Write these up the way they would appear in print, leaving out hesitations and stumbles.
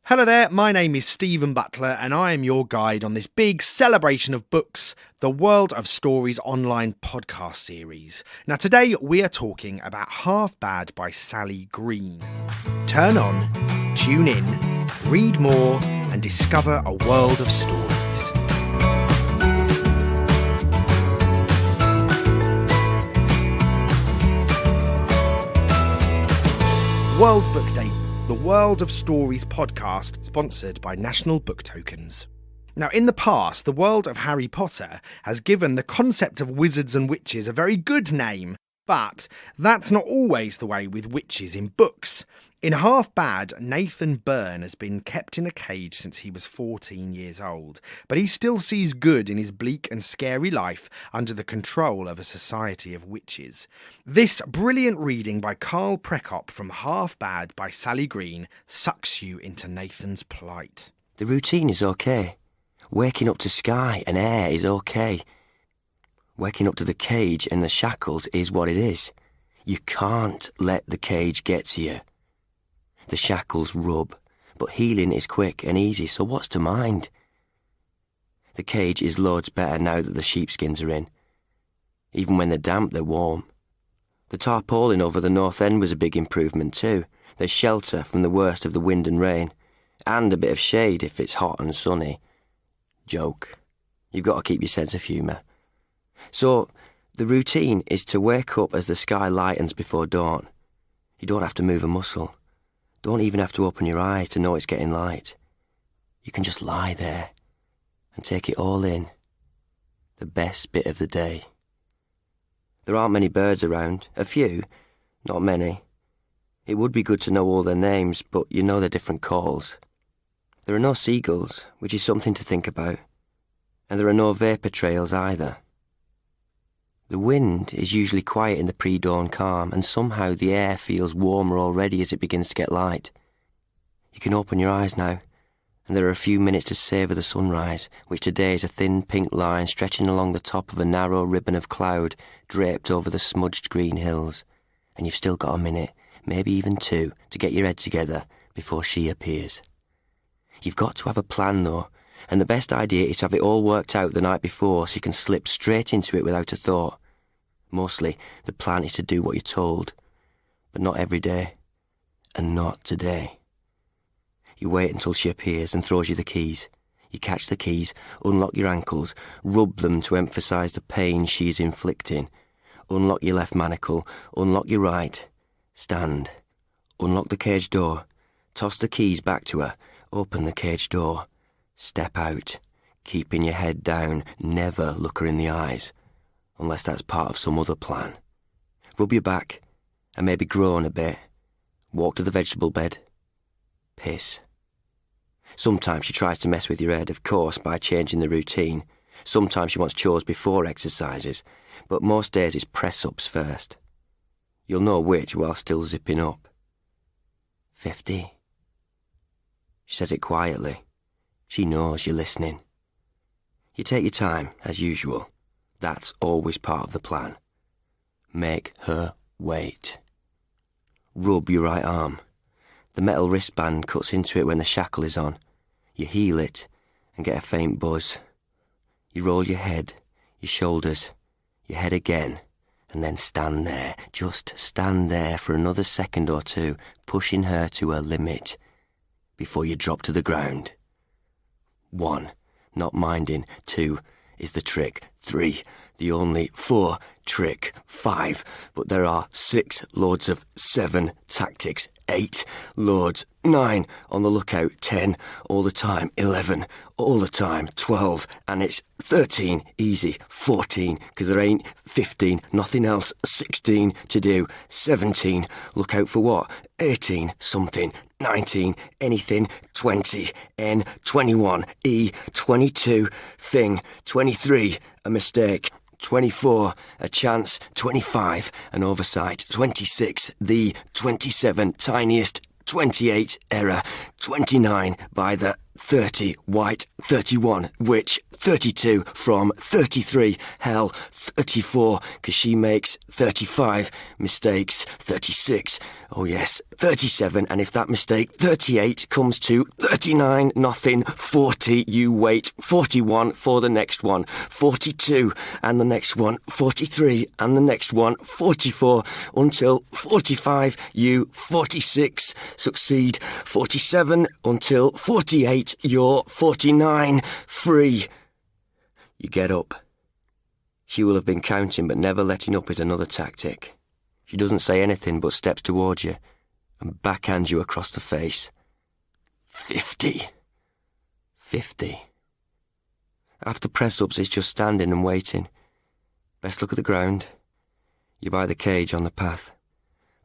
Hello there, my name is Stephen Butler and I am your guide on this big celebration of books, the World of Stories online podcast series. Now today we are talking about Half Bad by Sally Green. Turn on, tune in, read more and discover a world of stories. World Book Day, the World of Stories podcast, sponsored by National Book Tokens. Now, in the past, the world of Harry Potter has given the concept of wizards and witches a very good name, but that's not always the way with witches in books. In Half Bad, Nathan Byrne has been kept in a cage since he was 14 years old, but he still sees good in his bleak and scary life under the control of a society of witches. This brilliant reading by Prekopp from Half Bad by Sally Green sucks you into Nathan's plight. The routine is okay. Waking up to sky and air is okay. Waking up to the cage and the shackles is what it is. You can't let the cage get to you. The shackles rub, but healing is quick and easy, so what's to mind? The cage is loads better now that the sheepskins are in. Even when they're damp, they're warm. The tarpaulin over the north end was a big improvement too. There's shelter from the worst of the wind and rain, and a bit of shade if it's hot and sunny. Joke. You've got to keep your sense of humour. So, the routine is to wake up as the sky lightens before dawn. You don't have to move a muscle. Don't even have to open your eyes to know it's getting light. You can just lie there and take it all in. The best bit of the day. There aren't many birds around. A few, not many. It would be good to know all their names, but you know their different calls. There are no seagulls, which is something to think about. And there are no vapour trails either. The wind is usually quiet in the pre-dawn calm, and somehow the air feels warmer already as it begins to get light. You can open your eyes now, and there are a few minutes to savour the sunrise, which today is a thin pink line stretching along the top of a narrow ribbon of cloud draped over the smudged green hills. And you've still got a minute, maybe even two, to get your head together before she appears. You've got to have a plan though, and the best idea is to have it all worked out the night before so you can slip straight into it without a thought. Mostly, the plan is to do what you're told, but not every day, and not today. You wait until she appears and throws you the keys. You catch the keys, unlock your ankles, rub them to emphasise the pain she is inflicting. Unlock your left manacle, unlock your right. Stand. Unlock the cage door. Toss the keys back to her. Open the cage door. Step out, keeping your head down, never look her in the eyes, unless that's part of some other plan. Rub your back, and maybe groan a bit. Walk to the vegetable bed. Piss. Sometimes she tries to mess with your head, of course, by changing the routine. Sometimes she wants chores before exercises, but most days it's press-ups first. You'll know which while still zipping up. 50. She says it quietly. She knows you're listening. You take your time, as usual. That's always part of the plan. Make her wait. Rub your right arm. The metal wristband cuts into it when the shackle is on. You heel it and get a faint buzz. You roll your head, your shoulders, your head again, and then stand there. Just stand there for another second or two, pushing her to her limit, before you drop to the ground. 1, not minding. 2 is the trick. 3, the only. 4, trick. 5, but there are 6 lords of 7 tactics. 8, lords. 9, on the lookout. 10, all the time. 11, all the time. 12, and it's 13, easy. 14, because there ain't. 15, nothing else. 16, to do. 17, look out for what? 18, something. 19, anything. 20, N. 21, E. 22, thing. 23, a mistake. 24, a chance. 25, an oversight. 26, the. 27, tiniest. 28, error. 29, by the 30, white, 31, witch, 32, from, 33, hell, 34, 'cause she makes 35, mistakes, 36, oh yes, 37, and if that mistake, 38, comes to 39, nothing, 40, you wait, 41 for the next one, 42, and the next one, 43, and the next one, 44, until 45, you, 46, succeed, 47, until 48, you're 49, free. You get up. She will have been counting, but never letting up is another tactic. She doesn't say anything but steps towards you and backhands you across the face. 50. 50. After press-ups, it's just standing and waiting. Best look at the ground. You're by the cage on the path.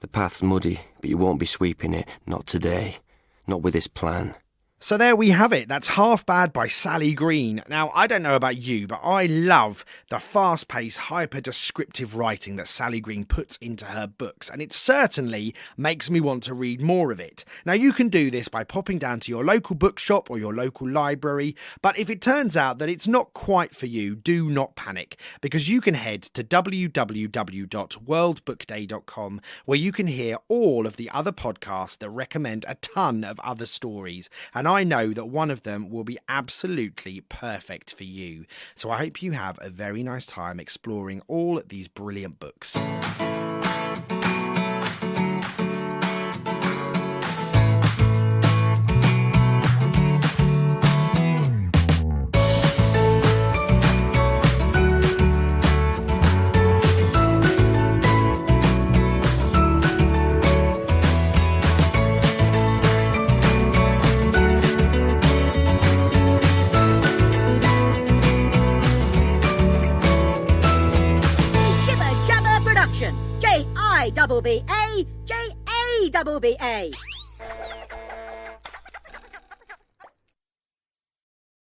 The path's muddy, but you won't be sweeping it. Not today. Not with this plan. So there we have it. That's Half Bad by Sally Green. Now, I don't know about you, but I love the fast-paced, hyper-descriptive writing that Sally Green puts into her books, and it certainly makes me want to read more of it. Now, you can do this by popping down to your local bookshop or your local library, but if it turns out that it's not quite for you, do not panic, because you can head to www.worldbookday.com, where you can hear all of the other podcasts that recommend a ton of other stories, and I know that one of them will be absolutely perfect for you. So I hope you have a very nice time exploring all these brilliant books. K-I-double-B-A, J-A-double-B-A.